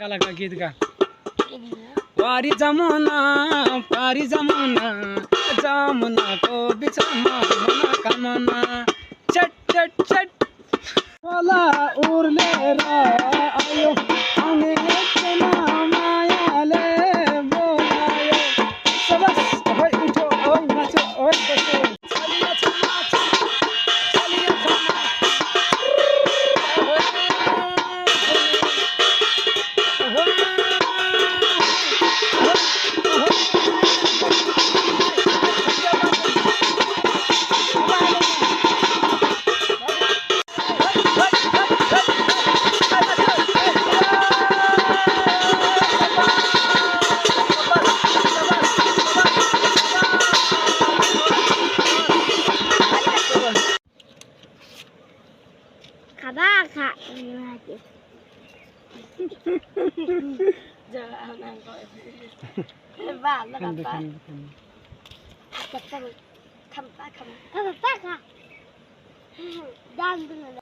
काला का गीत गा पारी जमुना जमुना को बिछाना मना कामना चट चट चट वाला उरले रा आयो आने चना मायाले बोलायो सबस होय उठो ओय नाचो ओय बसो चलिया चलिया चलिया Kabaka. Jangan nangkep. Hebat, lepas. Cepat, kamu. Dan dulu.